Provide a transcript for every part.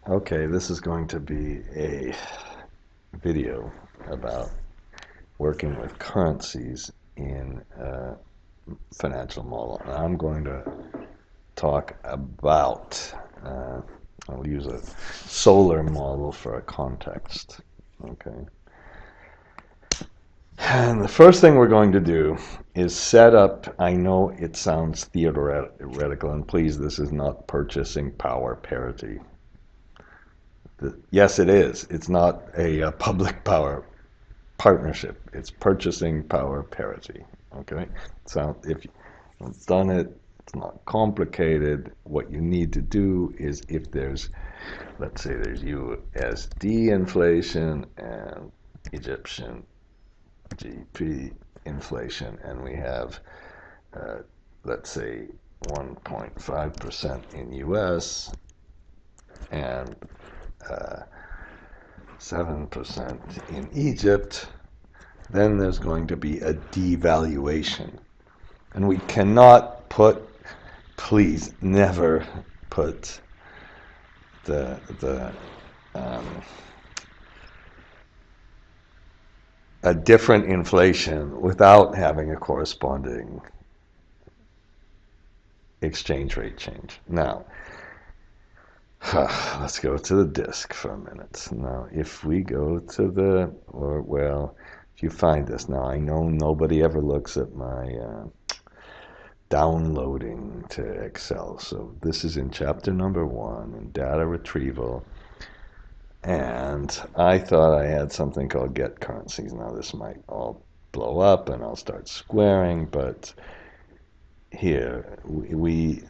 Okay, this is going to be a video about working with currencies in a financial model. And I'm going to talk about, I'll use a solar model for a context. Okay. And the first thing we're going to do is set up, I know it sounds theoretical, and please, this is not purchasing power parity. Yes, it is. It's not a public power partnership. It's purchasing power parity. Okay, so if you've done it, it's not complicated. What you need to do is if there's, let's say there's USD inflation and Egyptian GP inflation, and we have, let's say, 1.5% in US and 7% in Egypt, then there's going to be a devaluation. And we cannot put, please never put the a different inflation without having a corresponding exchange rate change. Now, let's go to the disk for a minute. Now, if we go to if you find this, now I know nobody ever looks at my downloading to Excel. So this is in chapter number 1 in data retrieval. And I thought I had something called get currencies. Now this might all blow up and I'll start squaring, but here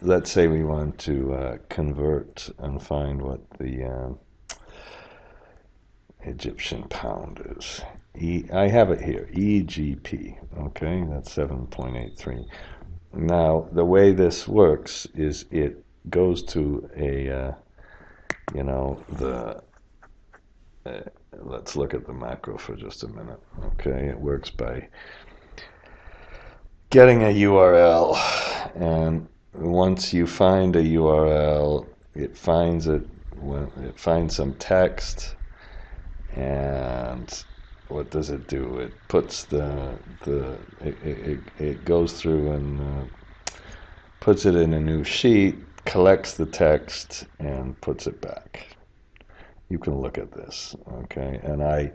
let's say we want to convert and find what the Egyptian pound is. I have it here, EGP. Okay, that's 7.83. Now the way this works is it goes to a let's look at the macro for just a minute. Okay, it works by getting a URL, and once you find a URL, it finds some text, and what does it do? It puts it goes through and puts it in a new sheet, collects the text, and puts it back. You can look at this, okay? And I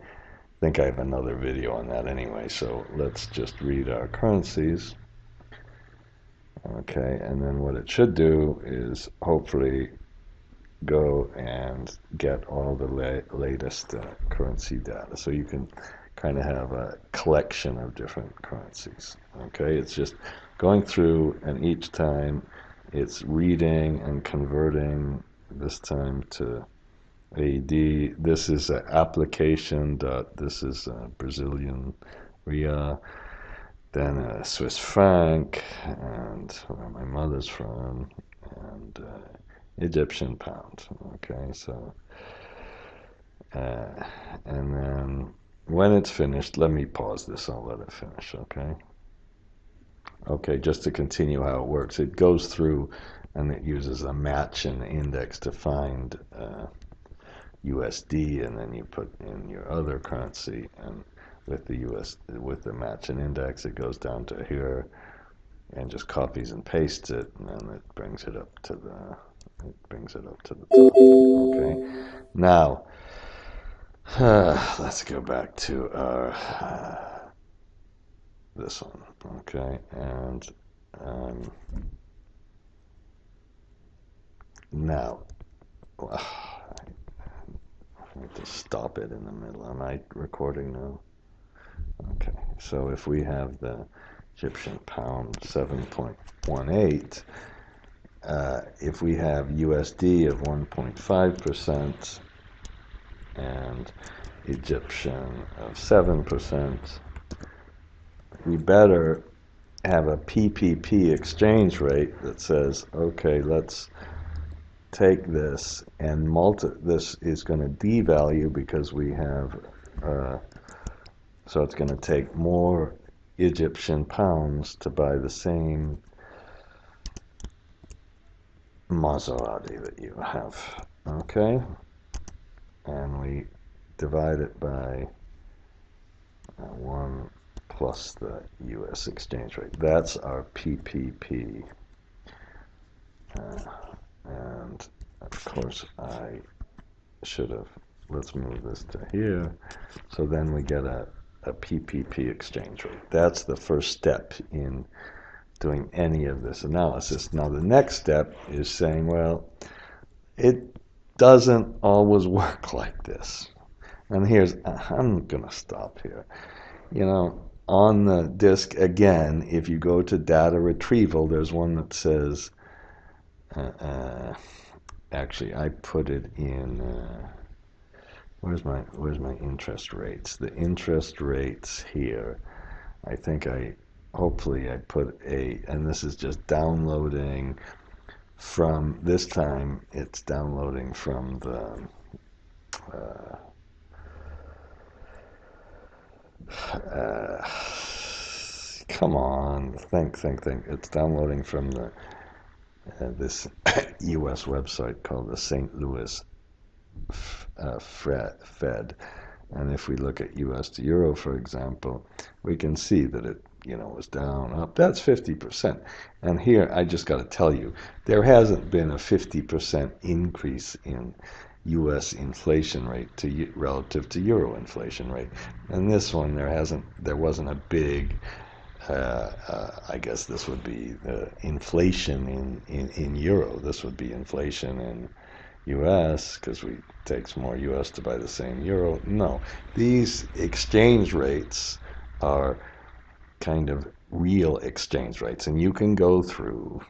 think I have another video on that anyway, so let's just read our currencies. Okay, and then what it should do is hopefully go and get all the latest currency data. So you can kind of have a collection of different currencies. Okay, it's just going through, and each time it's reading and converting, this time to AD. This is an application. This is a Brazilian real, then a Swiss franc, and where my mother's from, and Egyptian pound. Okay, so and then when it's finished, let me pause this. I'll let it finish. Okay. Okay, just to continue how it works, it goes through and it uses a match and index to find USD, and then you put in your other currency, and with the match and index, it goes down to here and just copies and pastes it, and then it brings it up to the top. Okay, now let's go back to our this one. Okay, and now I have to stop it in the middle. Am I recording now? Okay, so if we have the Egyptian pound 7.18, if we have USD of 1.5% and Egyptian of 7%, we better have a PPP exchange rate that says, okay, let's take this and this is going to devalue because we have so it's going to take more Egyptian pounds to buy the same Maserati that you have. Okay, divide it by 1 plus the U.S. exchange rate. That's our PPP. And of course I should have, let's move this to here. So then we get a PPP exchange rate. That's the first step in doing any of this analysis. Now the next step is saying, well, it doesn't always work like this. And here's, I'm going to stop here. You know, on the disk, again, if you go to data retrieval, there's one that says, actually, I put it in, where's my interest rates? The interest rates here, I think hopefully I put and this is just downloading from, this time it's downloading from the, come on, think. It's downloading from the this U.S. website called the St. Louis Fed. And if we look at U.S. to Euro, for example, we can see that it, was down, up. That's 50%. And here, I just got to tell you, there hasn't been a 50% increase in U.S. inflation rate relative to Euro inflation rate. And this one, there wasn't a big, I guess this would be the inflation in Euro. This would be inflation in U.S. because it takes more U.S. to buy the same Euro. No, these exchange rates are kind of real exchange rates, and you can go through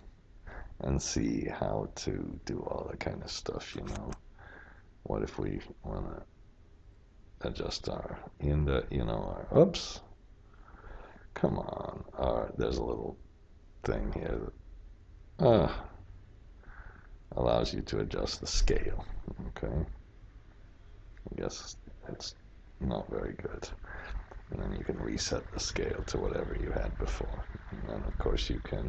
and see how to do all that kind of stuff. What if we want to adjust our oops, come on, there's a little thing here that allows you to adjust the scale. Okay, I guess it's not very good. And then you can reset the scale to whatever you had before. And of course you can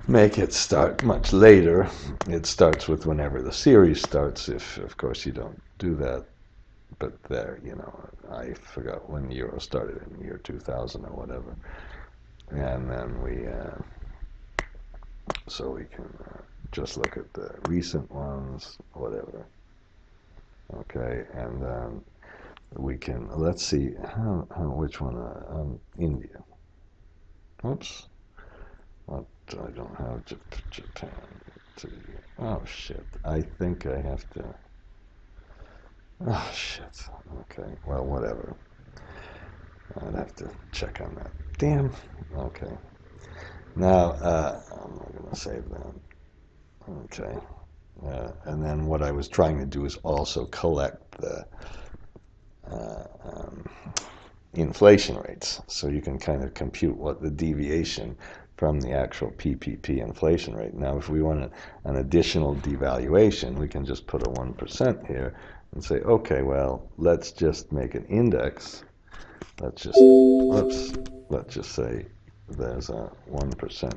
make it start much later. It starts with whenever the series starts, if of course you don't do that. But there, I forgot when the Euro started, in the year 2000 or whatever. And then so we can just look at the recent ones, whatever. Okay, and then we can, let's see, which one, India. Oops. What, I don't have Japan. Oh, shit. I think I have to, oh, shit. Okay, well, whatever. I'd have to check on that. Damn. Okay. Now, I'm not going to save that. Okay. And then what I was trying to do is also collect the inflation rates, so you can kind of compute what the deviation from the actual PPP inflation rate. Now, if we want an additional devaluation, we can just put a 1% here and say, okay, well, let's just make an index. Let's just say there's a 1%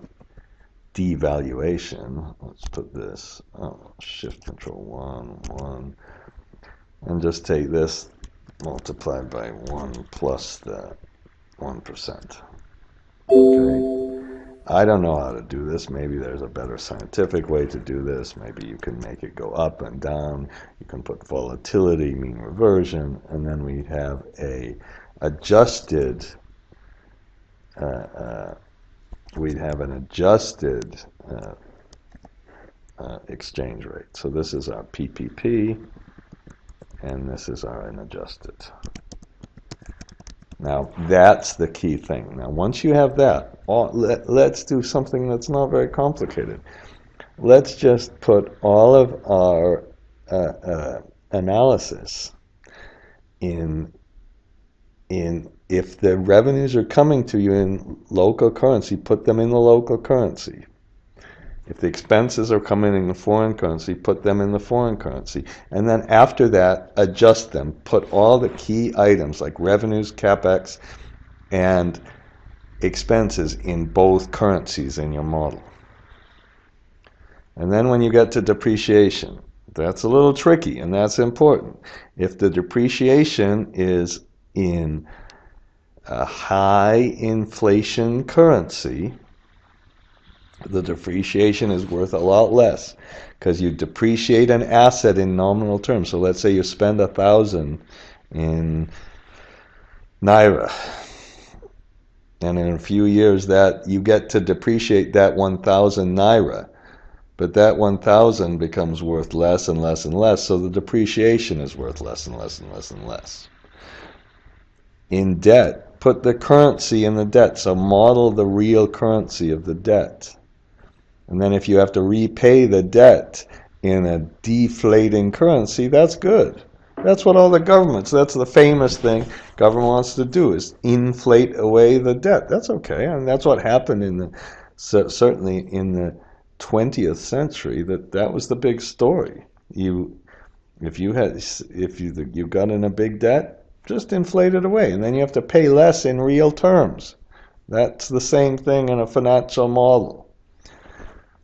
devaluation. Let's put this, Shift Control 1, and just take this multiplied by 1 plus the 1%. Okay. I don't know how to do this. Maybe there's a better scientific way to do this. Maybe you can make it go up and down. You can put volatility, mean reversion, and then we have a adjusted, we'd have an adjusted exchange rate. So this is our PPP, and this is our unadjusted. Now, that's the key thing. Now, once you have that, let's do something that's not very complicated. Let's just put all of our analysis in if the revenues are coming to you in local currency, put them in the local currency. If the expenses are coming in the foreign currency, put them in the foreign currency. And then after that, adjust them. Put all the key items like revenues, capex, and expenses in both currencies in your model. And then when you get to depreciation, That's a little tricky, and that's important. If the depreciation is in a high inflation currency, the depreciation is worth a lot less because you depreciate an asset in nominal terms. So let's say you spend 1,000 in Naira, and in a few years that you get to depreciate that 1,000 Naira, but that 1,000 becomes worth less and less and less, so the depreciation is worth less and less and less and less. In debt, put the currency in the debt, so model the real currency of the debt. And then if you have to repay the debt in a deflating currency, that's good. That's what all the governments, that's the famous thing government wants to do, is inflate away the debt. That's okay, and that's what happened in the, certainly in the 20th century, that was the big story. If you got in a big debt, just inflate it away, and then you have to pay less in real terms. That's the same thing in a financial model.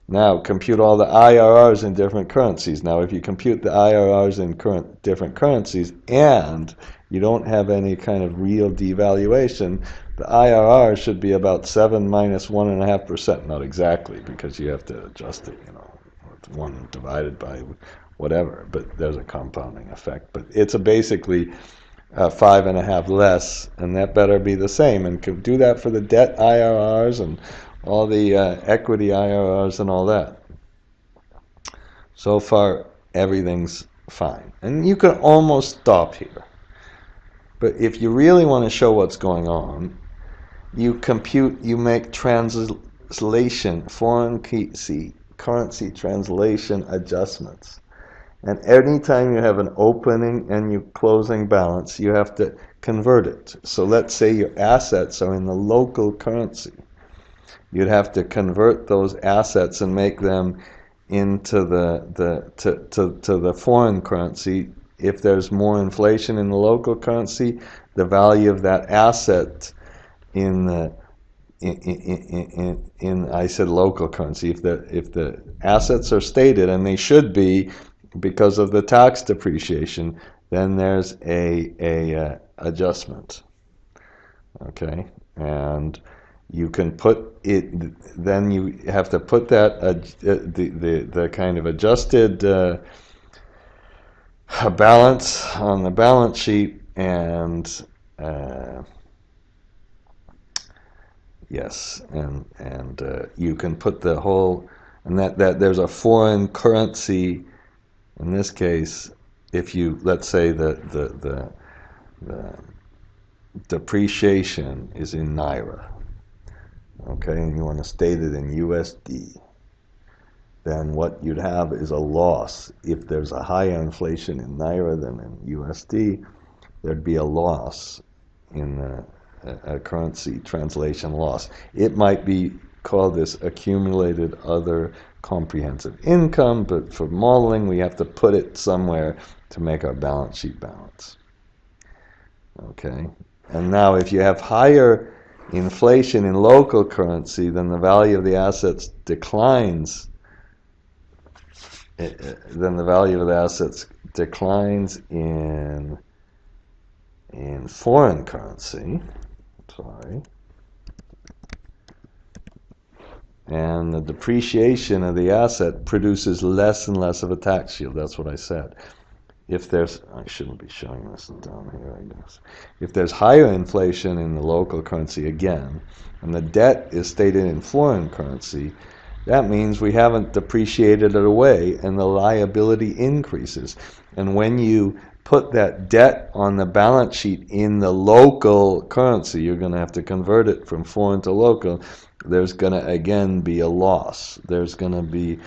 Now, compute all the IRRs in different currencies. Now, if you compute the IRRs in different currencies and you don't have any kind of real devaluation, the IRR should be about 7 minus 1.5%. Not exactly, because you have to adjust it, 1 divided by whatever, but there's a compounding effect. But it's basically 5.5 less, and that better be the same. And can do that for the debt IRRs and all the equity IRRs and all that. So far, everything's fine. And you can almost stop here. But if you really want to show what's going on, you make translation, foreign currency translation adjustments. And anytime you have an opening and you closing balance, you have to convert it. So let's say your assets are in the local currency. You'd have to convert those assets and make them into the foreign currency. If there's more inflation in the local currency, the value of that asset in I said local currency. If the assets are stated, and they should be because of the tax depreciation, then there's a adjustment. Okay, and you can put it. Then you have to put that the kind of adjusted balance on the balance sheet, and yes, and you can put the whole, and that there's a foreign currency. In this case, if you, let's say the depreciation is in Naira, okay, and you want to state it in USD, then what you'd have is a loss. If there's a higher inflation in Naira than in USD, there'd be a loss in a currency translation loss. It might be called this accumulated other comprehensive income, but for modeling we have to put it somewhere to make our balance sheet balance. Okay, and now if you have higher inflation in local currency, then the value of the assets declines. Then the value of the assets declines in foreign currency. Sorry. And the depreciation of the asset produces less and less of a tax shield. That's what I said. If there's, I shouldn't be showing this down here, I guess. If there's higher inflation in the local currency again, and the debt is stated in foreign currency, that means we haven't depreciated it away, and the liability increases. And when you put that debt on the balance sheet in the local currency, you're going to have to convert it from foreign to local. There's going to again be a loss. There's going to be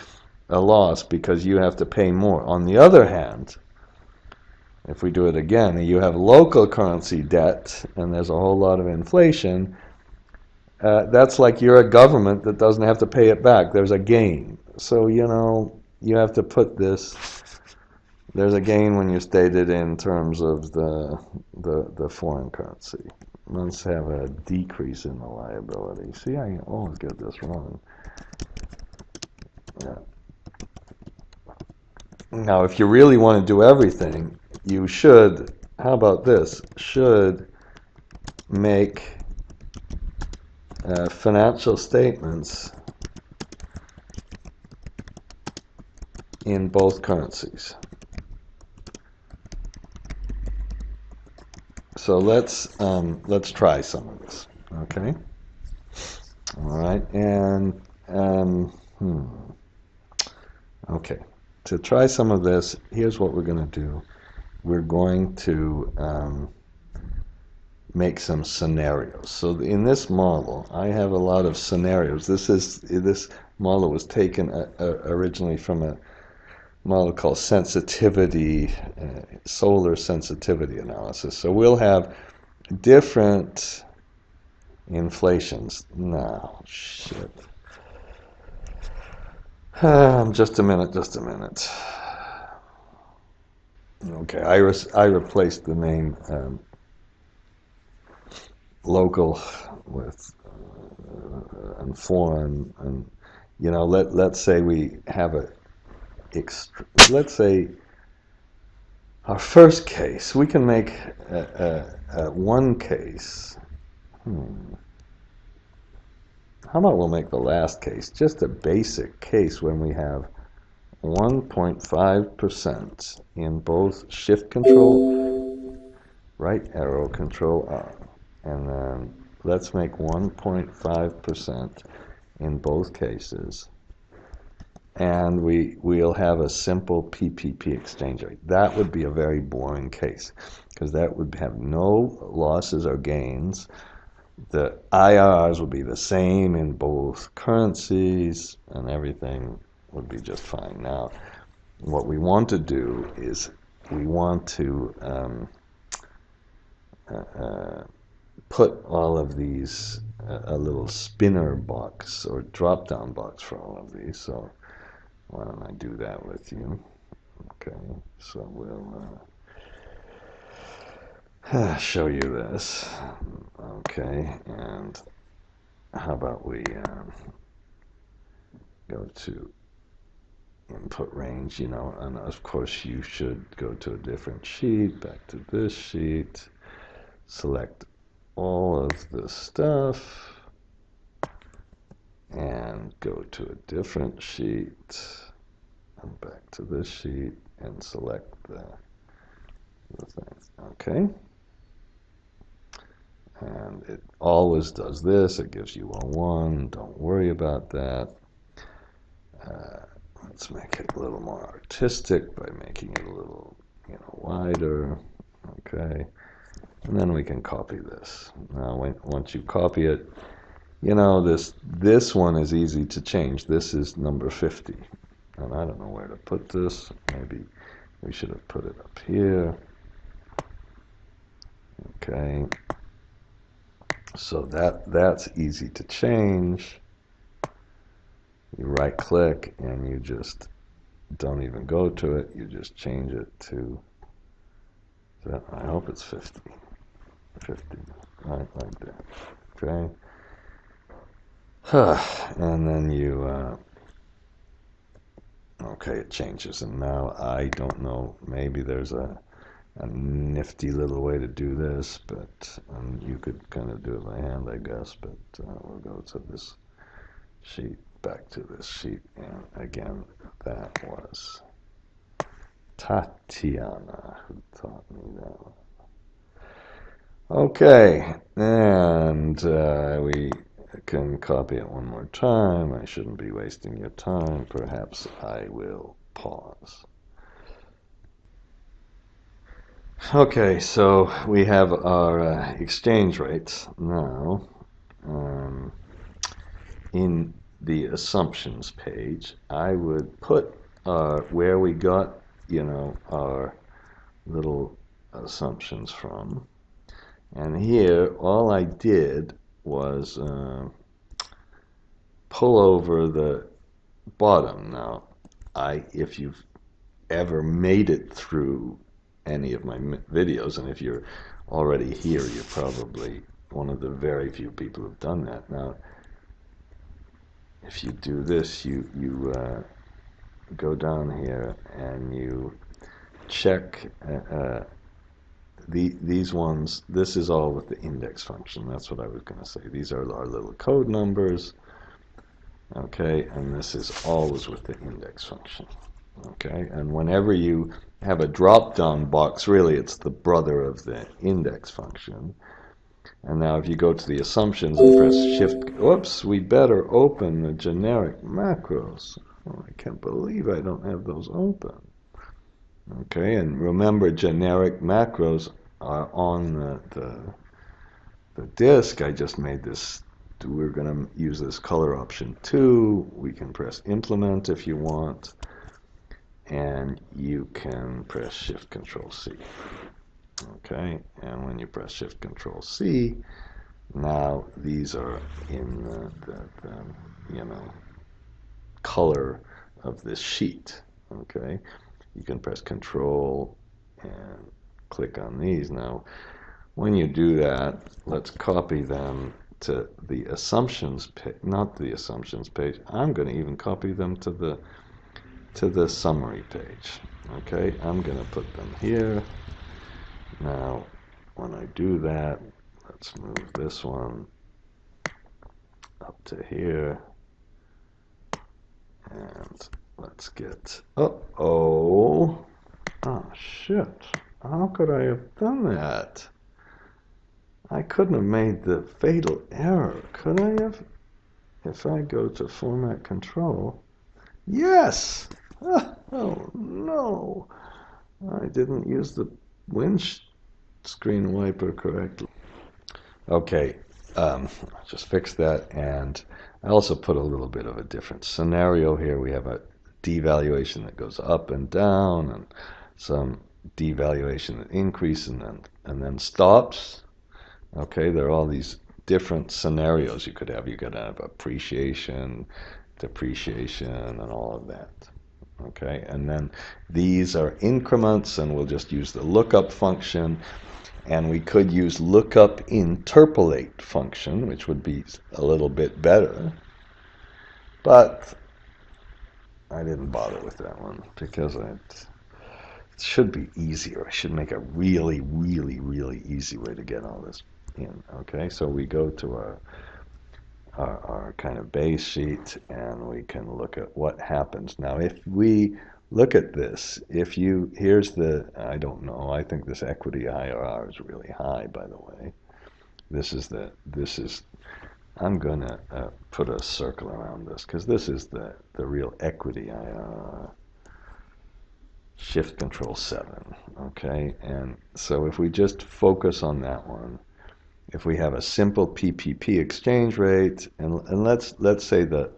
a loss because you have to pay more. On the other hand, if we do it again, you have local currency debt and there's a whole lot of inflation. That's like you're a government that doesn't have to pay it back. There's a gain. So, you have to put this. There's a gain when you state it in terms of the foreign currency. Let's have a decrease in the liability. See, I always get this wrong. Yeah. Now, if you really want to do everything, you should, how about this, should make financial statements in both currencies. So let's try some of this, okay? All right, and okay, to try some of this, here's what we're going to do. We're going to make some scenarios. So in this model, I have a lot of scenarios. This model was taken originally from a model called sensitivity, solar sensitivity analysis. So we'll have different inflations. No, shit. Just a minute. Okay, I replaced the name local with and foreign, and you know, let's say we have let's say our first case, we can make one case. How about we'll make the last case just a basic case when we have 1.5% in both shift control, right arrow control R. And then let's make 1.5% in both cases. And we'll have a simple PPP exchange rate. That would be a very boring case because that would have no losses or gains. The IRRs would be the same in both currencies and everything would be just fine. Now, what we want to do is we want to put all of these, a little spinner box or drop down box for all of these. So why don't I do that with you? Okay, so we'll show you this. Okay, and how about we go to input range, you know, and of course you should go to a different sheet, back to this sheet, select all of the stuff, and go to a different sheet, and back to this sheet, and select the things. Okay. And it always does this. It gives you a 1. Don't worry about that. Let's make it a little more artistic by making it a little, you know, wider. Okay. And then we can copy this. Now, once you copy it, you know, this one is easy to change. This is number 50. And I don't know where to put this. Maybe we should have put it up here. Okay. So that's easy to change. You right click and you just don't even go to it. You just change it to, I hope it's 50. 50, right like that. Okay. And then you, okay, it changes. And now I don't know, maybe there's a nifty little way to do this, but you could kind of do it by hand, I guess, but we'll go to this sheet, back to this sheet, and again, that was Tatiana who taught me that one. Okay, and we can copy it one more time. I shouldn't be wasting your time. Perhaps I will pause. Okay, so we have our exchange rates now. In the assumptions page, I would put where we got, you know, our little assumptions from. And here, all I did was pull over the bottom. Now, if you've ever made it through any of my videos, and if you're already here, you're probably one of the very few people who've done that. Now, if you do this, you go down here and you check these ones. This is all with the index function. That's what I was going to say. These are our little code numbers. Okay, and this is always with the index function. Okay, and whenever you have a drop-down box, really it's the brother of the index function. And now if you go to the assumptions and press shift, whoops, we better open the generic macros. Oh, I can't believe I don't have those open. Okay, and remember, generic macros are on the disk. I just made this. We're going to use this color option 2. We can press implement if you want, and you can press shift control C. Okay, and when you press shift control C, now these are in the color of this sheet. Okay, you can press control and click on these. Now when you do that, let's copy them to the assumptions page, not the assumptions page. I'm going to even copy them to the summary page. Okay, I'm going to put them here. Now when I do that, let's move this one up to here, and let's get, oh shit, how could I have done that? I couldn't have made the fatal error, could I have? If I go to format control, yes! Oh no, I didn't use the windscreen wiper correctly. Okay, just fix that, and I also put a little bit of a different scenario here. We have a devaluation that goes up and down, and some devaluation that increases and then stops. Okay, there are all these different scenarios you could have. You could have appreciation, depreciation, and all of that. Okay, and then these are increments, and we'll just use the lookup function. And we could use lookup interpolate function, which would be a little bit better. But I didn't bother with that one because it should be easier. I should make a really, really, really easy way to get all this in. Okay, so we go to our kind of base sheet, and we can look at what happens. Now, if we look at this, here's the, I don't know, I think this equity IRR is really high, by the way. I'm going to put a circle around this, because this is the real equity IRR. Shift control 7, okay? And so if we just focus on that one, if we have a simple PPP exchange rate, and let's say that,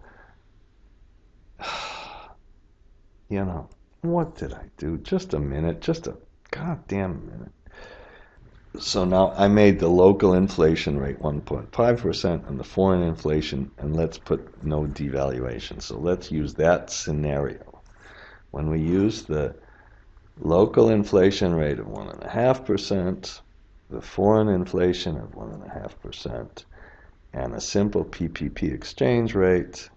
what did I do? Just a minute, just a goddamn minute. So now I made the local inflation rate 1.5% and the foreign inflation, and let's put no devaluation. So let's use that scenario. When we use the local inflation rate of 1.5%, the foreign inflation of 1.5%, and a simple PPP exchange rate,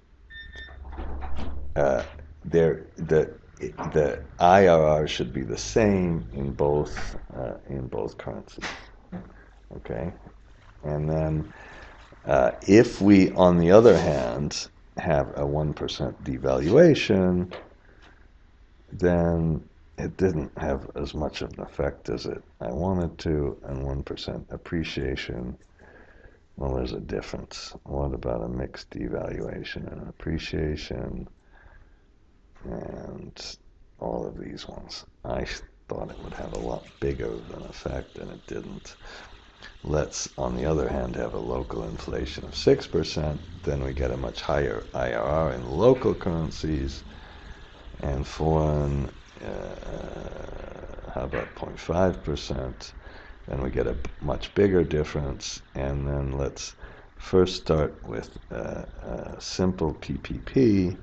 the IRR should be the same in both currencies. Okay, and then if we, on the other hand, have a 1% devaluation, then it didn't have as much of an effect as I wanted to, and 1% appreciation, well, there's a difference. What about a mixed devaluation and appreciation, and all of these ones? I thought it would have a lot bigger of an effect, and it didn't. Let's, on the other hand, have a local inflation of 6%, then we get a much higher IRR in local currencies, and foreign, how about 0.5%? Then we get a much bigger difference. And then let's first start with a simple PPP.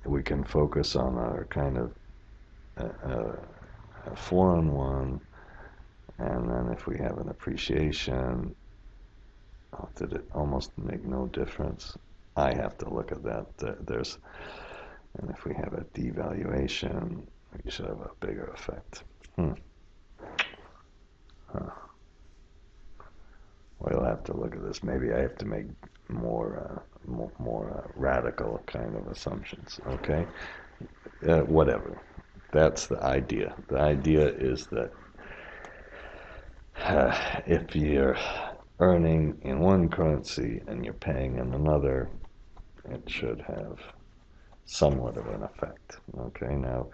We can focus on our kind of a foreign one. And then if we have an appreciation, did it almost make no difference? I have to look at that. And if we have a devaluation, we should have a bigger effect. Huh. We'll have to look at this. Maybe I have to make more radical kind of assumptions. Okay, whatever. That's the idea. The idea is that if you're earning in one currency and you're paying in another, it should have somewhat of an effect. Okay, now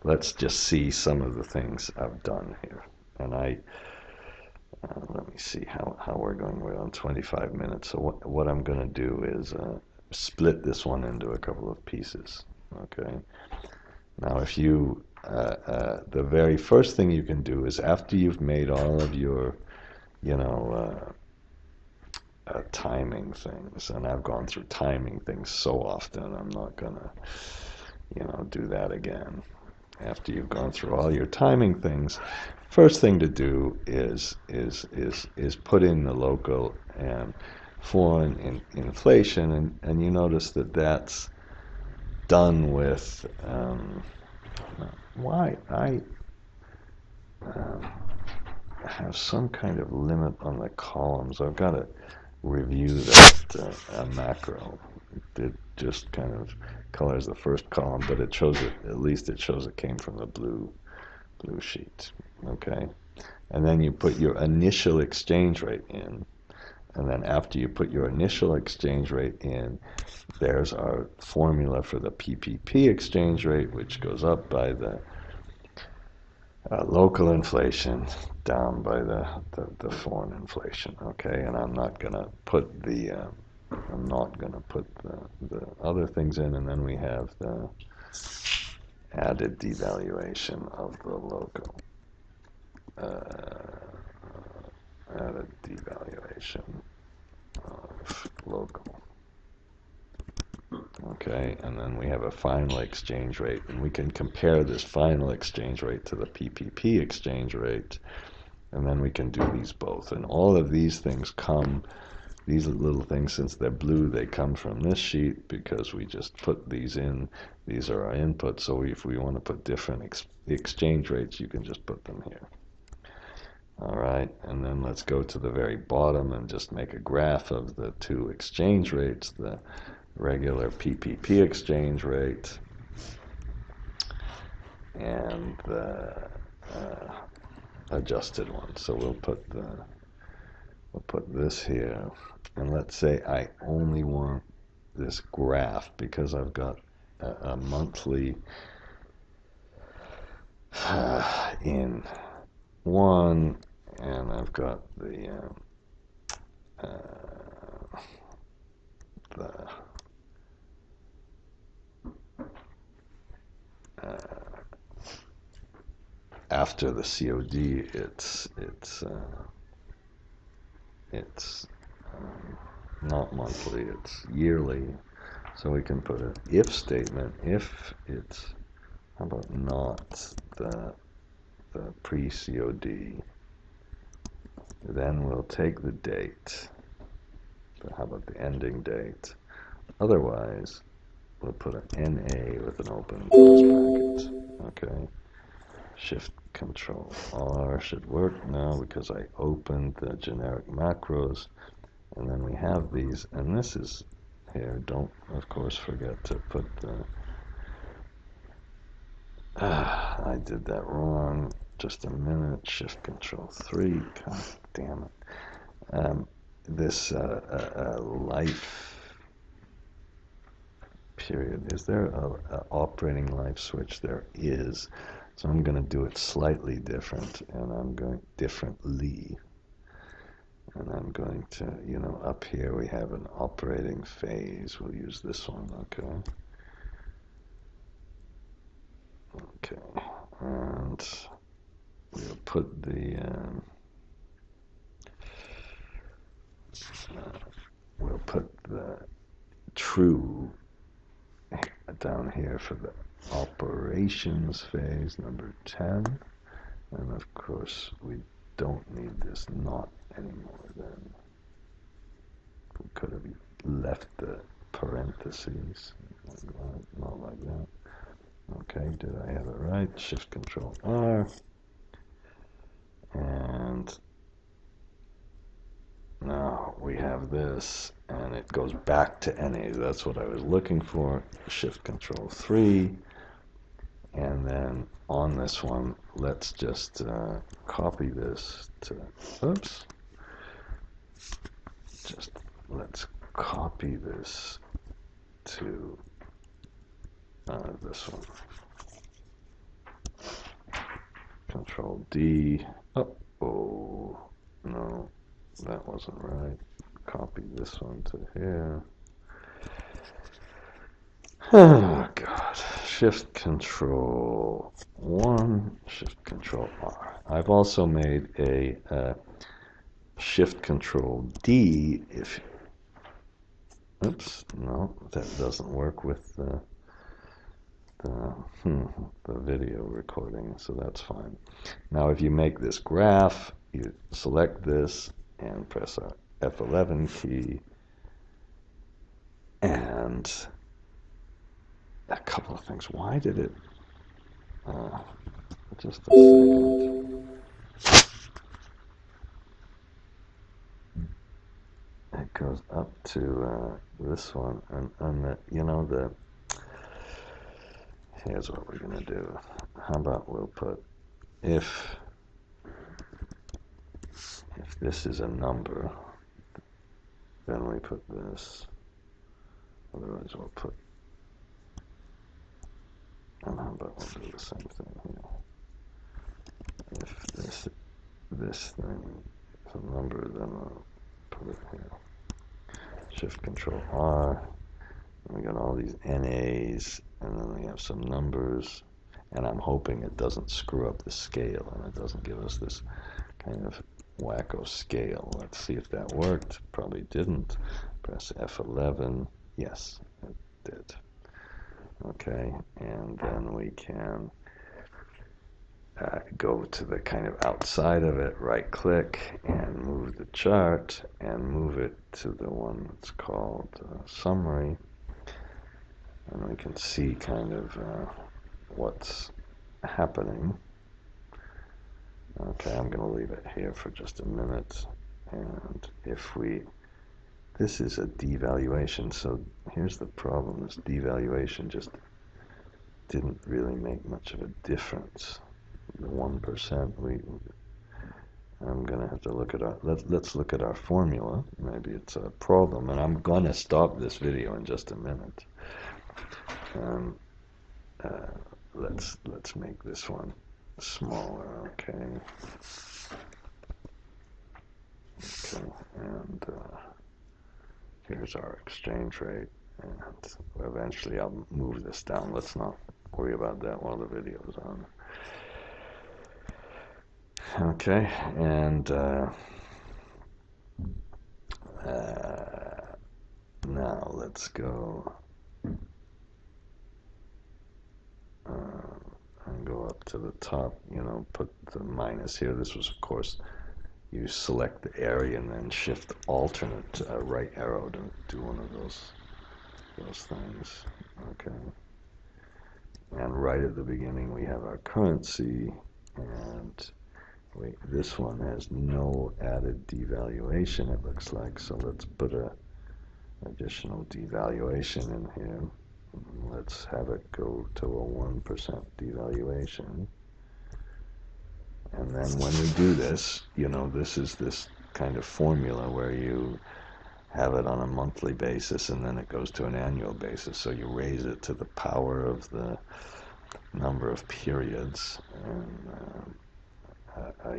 let's just see some of the things I've done here. And let me see how we're going. We're on 25 minutes. So what I'm going to do is split this one into a couple of pieces. Okay. Now, if you, the very first thing you can do is after you've made all of your, timing things, and I've gone through timing things so often, I'm not going to, do that again. After you've gone through all your timing things, first thing to do is put in the local and foreign inflation, and you notice that that's done with why I have some kind of limit on the columns. I've got to review that macro. It just kind of colors the first column, but it shows it, at least it shows it came from the blue sheet. Okay, and then you put your initial exchange rate in, and then after you put your initial exchange rate in, there's our formula for the PPP exchange rate, which goes up by the local inflation, down by the foreign inflation. Okay, and I'm not going to put the other things in, and then we have the added devaluation of the local. Added devaluation of local. Okay, and then we have a final exchange rate, and we can compare this final exchange rate to the PPP exchange rate, and then we can do these both. And all of these things come, these little things, since they're blue, they come from this sheet because we just put these in. These are our inputs, so if we want to put different exchange rates, you can just put them here. All right, and then let's go to the very bottom and just make a graph of the two exchange rates, the regular PPP exchange rate and the adjusted one. So we'll put this here, and let's say I only want this graph because I've got a monthly in one, and I've got the after the COD, it's not monthly, it's yearly. So we can put an if statement. If it's, how about not the pre-COD, then we'll take the date. But how about the ending date? Otherwise, we'll put an NA with an open and close bracket. Okay. Shift Control R should work now because I opened the generic macros, and then we have these, and this is here. Don't, of course, forget to put the I did that wrong. Just a minute. Shift Control 3. God damn it. This life period. Is there a operating life switch? There is. So I'm going to do it slightly different, and I'm going differently. And I'm going to, up here we have an operating phase. We'll use this one, okay? Okay, and we'll put the, true down here for the operations phase, number 10. And of course, we don't need this not anymore then. We could have left the parentheses, not like that. Okay, did I have it right? Shift Control R, and now we have this, and it goes back to NA. That's what I was looking for. Shift Control 3, and then on this one, let's just copy this to, oops, just let's copy this to this one. Control D. Oh, no, that wasn't right. Copy this one to here. Oh, God. Shift Control 1, Shift Control R. I've also made a Shift Control D if, oops, no, that doesn't work with the video recording, so that's fine. Now if you make this graph, you select this and press our F11 key, and a couple of things. Why did it, just a second. It goes up to this one, and the, you know, the, here's what we're going to do. How about we'll put, if this is a number, then we put this. Otherwise we'll put, and how about we'll do the same thing here. If this thing is a number, then we'll put it here. Shift Control R. And we got all these NAs, and then we have some numbers, and I'm hoping it doesn't screw up the scale and it doesn't give us this kind of wacko scale. Let's see if that worked. Probably didn't. Press F11. Yes, it did. Okay, and then we can go to the kind of outside of it, right click, and move the chart and move it to the one that's called summary, and we can see kind of what's happening. Okay, I'm going to leave it here for just a minute, and if we, this is a devaluation, so here's the problem. This devaluation just didn't really make much of a difference. The 1%, I'm gonna have to look at our, let's look at our formula. Maybe it's a problem, and I'm gonna stop this video in just a minute. Let's make this one smaller. Okay, and here's our exchange rate, and eventually I'll move this down. Let's not worry about that while the video is on. Okay, and now let's go and go up to the top, you know, put the minus here. This was, of course, you select the area and then shift alternate right arrow to do one of those things. Okay, and right at the beginning we have our currency, and this one has no added devaluation, it looks like, so let's put a additional devaluation in here. Let's have it go to a 1% devaluation. And then when we do this, you know, this is this kind of formula where you have it on a monthly basis and then it goes to an annual basis, so you raise it to the power of the number of periods, and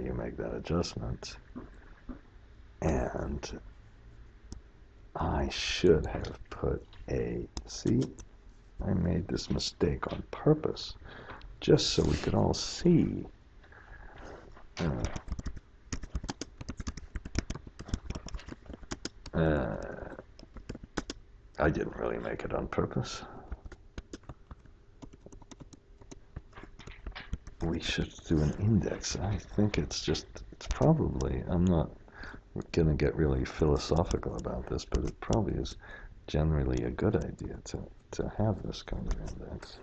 you make that adjustment. And I should have put a, see, I made this mistake on purpose just so we could all see. I didn't really make it on purpose. We should do an index. I think it's just, it's probably, I'm not going to get really philosophical about this, but it probably is generally a good idea to have this kind of index,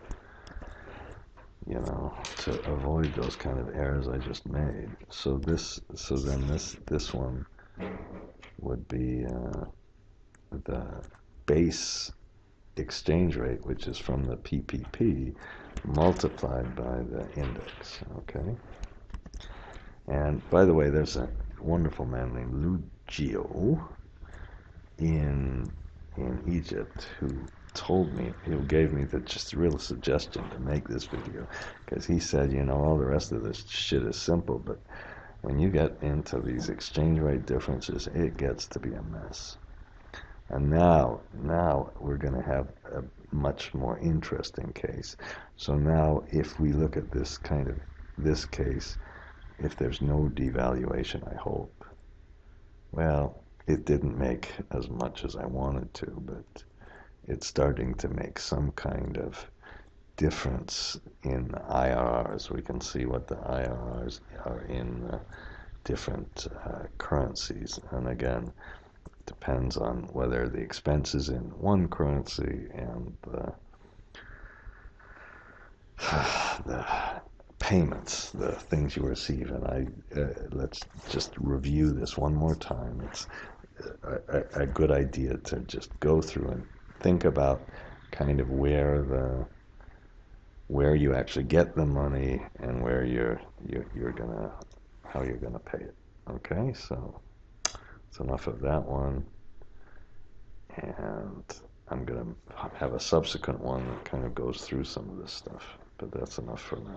you know, to avoid those kind of errors I just made. So then this one would be the base exchange rate, which is from the PPP, multiplied by the index, okay? And by the way, there's a wonderful man named Lugio in Egypt who told me, who gave me the just real suggestion to make this video, because he said, you know, all the rest of this shit is simple, but when you get into these exchange rate differences, it gets to be a mess. And now we're going to have a much more interesting case. So now if we look at this case, if there's no devaluation, I hope, well, it didn't make as much as I wanted to, but it's starting to make some kind of difference in IRRs. We can see what the IRRs are in different currencies. And again, depends on whether the expense is in one currency and the payments, the things you receive. And let's just review this one more time. It's a good idea to just go through and think about kind of where you actually get the money and where how you're gonna pay it. Okay, so that's enough of that one. And I'm going to have a subsequent one that kind of goes through some of this stuff, but that's enough for now.